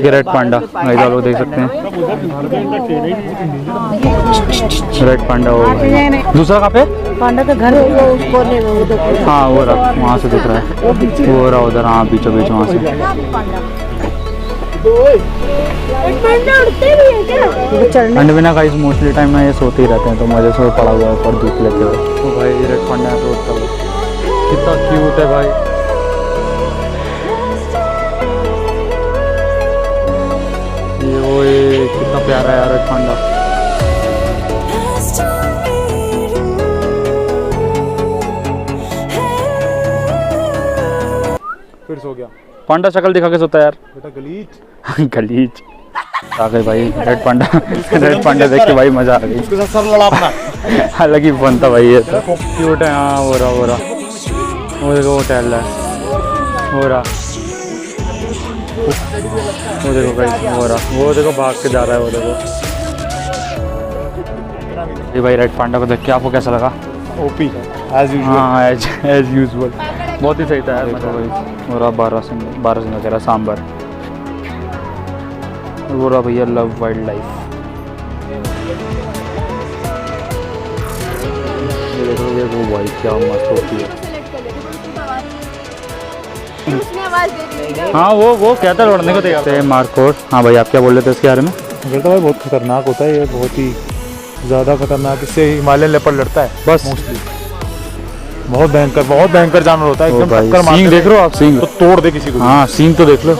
Red panda इधर लोग देख सकते हैं। रेड पांडा हो दूसरा कहाँ पे पांडा का घर कोने में हाँ वो रहा वहाँ से दिख रहा है वो रहा उधर हाँ बीचों बीच वहाँ से। ठंड बिना का मोस्टली टाइम ना ये सोते ही रहते हैं तो मजे से वो पड़ा हुआ है ऊपर धूप लेते हुए। तो भाई रेड पांडा तो कितना क्यूट है भाई। ये कितना प्यारा है रेड पांडा। फिर सो गया पांडा शक्ल दिखा के सोता है यार बेटा गलीज गलीज आ गए भाई रेड पांडा। रेड पांडा देख के भाई मजा आ गई। उसके साथ सर लड़ा अपना अलग ही फन था भाई ये तो क्यूट है। हाँ हो रहा वो देखो वो टहल रहा है हो रहा वो देखो भाई हो रहा वो देखो भाग के जा रहा है वो देखो। ये भाई रेड पांडा को देख के आपको कैसा लगा? OP as usual. हाँ एज यूजुअल बहुत ही सही था यार मतलब भाई। हो रहा 12 सिंह कह रहा सांबर। वो रहा भैया लव वाइल्ड लाइफ। ये देखो ये वो भाई क्या मस्त होती है। हाँ वो कहता है लड़ने को तैयार मारकोट। हाँ भाई आप क्या बोल रहे थे इसके बारे में? लड़ता भाई बहुत खतरनाक होता है ये बहुत ही ज़्यादा खतरनाक। इससे हिमालयन लेपर्ड लड़ता है बस मोस्टली। बहुत भयंकर जानवर होता है एकदम टक्कर मारता है। सींग देख रहे हो आप? सींग तो तोड़ दे किसी को। हाँ सींग तो देख लो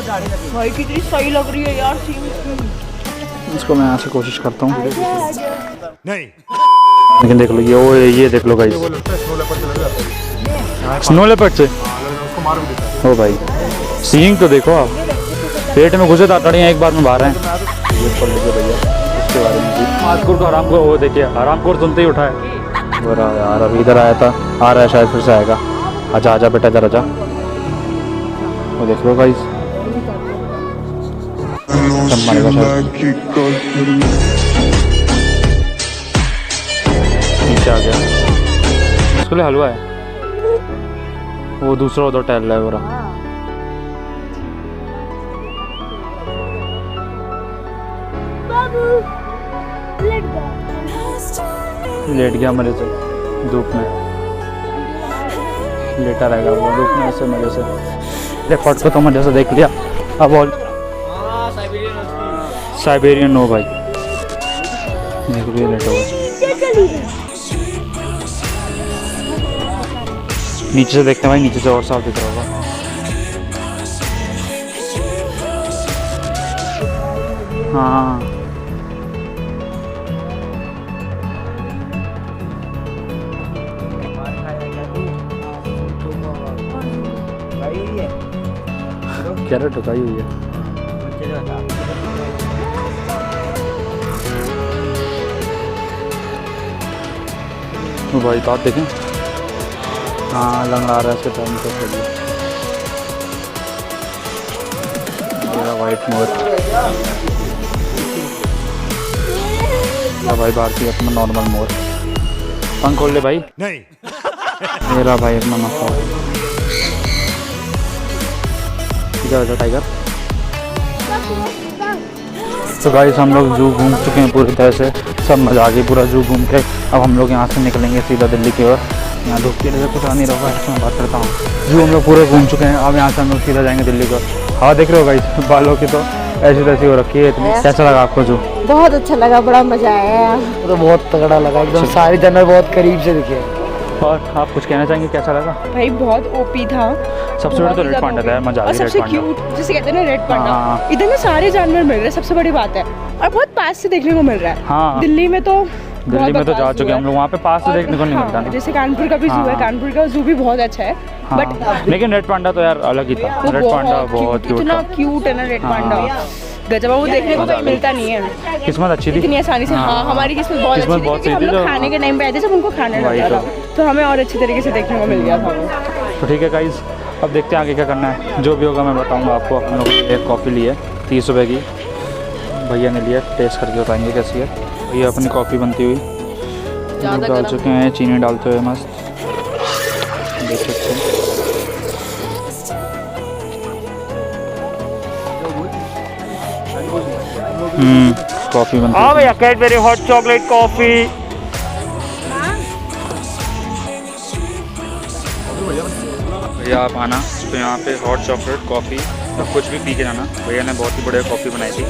भाई कितनी सही लग रही है यार सींग। इसको मैं यहाँ से कोशिश करता हूँ नहीं लेकिन देख लो ये देख लो भाई स्नो लेपर्ड से उसको मार भी देता है। ओ भाई सींग तो देखो आप पेट में घुसे ताड़ियाँ एक बार में बाहर हैं। ये पढ़ लीजिए भैया इसके बारे में। मारकोट को हरामखोर वो देखिए हरामखोर सुनते ही उठा है। वो रहा यार अभी इधर आया था आ रहा है शायद फिर से आएगा। आजा आजा बेटा इधर आजा। वो देख लो गाइस मारेगा शायद। नीचे आ गया उसके लिए हलवा है। वो दूसरा उधर टहल रहा है वो रहा। लेट गया मजे से धूप में लेटा रहेगा वो धूप में ऐसे मजे से। लेपर्ड को तो मजे से देख लिया। अब और साइबेरियन नो भाई देख लिया लेटा हुआ। नीचे से देखते हैं भाई नीचे से और साफ दिख रहा होगा। हाँ कैरेट टुकाई हुई है। भाई तो आप देखें हाँ लंगड़ा रहा है इसके टाइम तो मेरा वाइट मोर भाई भारतीय अपना नॉर्मल मोर। पंख खोल ले भाई। नहीं मेरा भाई अपना मसा इधर टाइगर। तो गाइस हम लोग जू घूम चुके हैं पूरी तरह से सब मजा आ गई पूरा जू घूम के। अब हम लोग यहाँ से निकलेंगे सीधा दिल्ली की ओर। यहाँ धूप की वजह से कुछ आ नहीं रहा है मैं बात करता हूँ। जू हम लोग पूरे घूम चुके हैं। अब यहाँ से हम लोग सीधा जाएंगे दिल्ली की ओर। हवा देख रहे हो गाइस बालों की तो ऐसी तैसी हो रखी है इतनी। कैसा लगा आपको जू? बहुत अच्छा लगा बड़ा मजा आया। तो बहुत तगड़ा लगा एकदम सारे जानवर बहुत करीब से दिखे। और आप कुछ कहना चाहेंगे कैसा लगा? भाई बहुत ओपी था। सबसे बड़ा तो रेड पांडा था मजा आ गई। सबसे क्यूट जिसे कहते हैं ना रेड पांडा। इधर में सारे जानवर मिल रहे हैं सबसे बड़ी बात है और बहुत पास से देखने को मिल रहा है। हाँ दिल्ली में तो जा चुके हम लोग वहाँ पे पास से देखने को नहीं मिलता ना। जैसे कानपुर का भी जू है कानपुर का जू भी बहुत अच्छा है बट लेकिन रेड पांडा तो यार अलग ही था। रेड पांडा बहुत इतना क्यूट है ना रेड पांडा गजब। वो देखने को तो मिलता नहीं है। किस्मत अच्छी थी इतनी आसानी से। हाँ हमारी किस्मत बहुत अच्छी थी क्योंकि हम लोग खाने के टाइम पे आए थे जब उनको खाने लगा था तो हमें और अच्छी तरीके से देखने को मिल गया था वो। तो ठीक है गाइस अब देखते हैं आगे क्या करना है। जो भी होगा मैं बताऊंगा आपको। हम लोग एक कॉफ़ी ली है 30 रुपये की भैया ने लिया। टेस्ट करके बताएंगे कैसी है। भैया अपनी कॉफ़ी बनती हुई डाल चुके हैं चीनी डालते हुए मस्त देख सकते हैं। कॉफ़ी बनती है। भैया कैडबरी हॉट चॉकलेट कॉफी। भैया आप आना तो यहाँ पे हॉट चॉकलेट कॉफ़ी सब कुछ भी पी के जाना। भैया ने बहुत ही बढ़िया कॉफ़ी बनाई थी,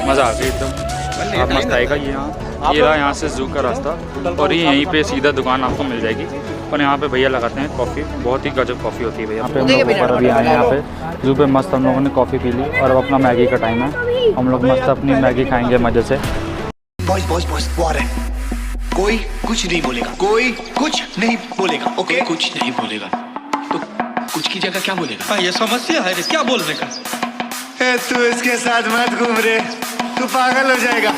मज़ा आ गई एकदम। आप मस्त आएगा। ये रहा यहाँ से जू का रास्ता और ये यहीं पे सीधा दुकान आपको मिल जाएगी। और यहाँ पे भैया लगाते हैं कॉफ़ी, बहुत ही गजब कॉफ़ी होती है भैया। यहाँ पे हम लोग ऊपर अभी आए हैं, यहाँ पे जू पे मस्त हम लोगों ने कॉफ़ी पी ली और अब अपना मैगी का टाइम है। हम लोग मस्त अपनी मैगी खाएंगे मज़े से। बॉयज बॉयज बॉयज वो आ रहा है। कोई कुछ नहीं बोलेगा, कोई कुछ नहीं बोलेगा, ओके? कुछ नहीं बोलेगा तो कुछ की जगह क्या बोलेगा? ये समस्या है, क्या बोलने का? तू इसके साथ मत घूम रे, तू पागल हो जाएगा।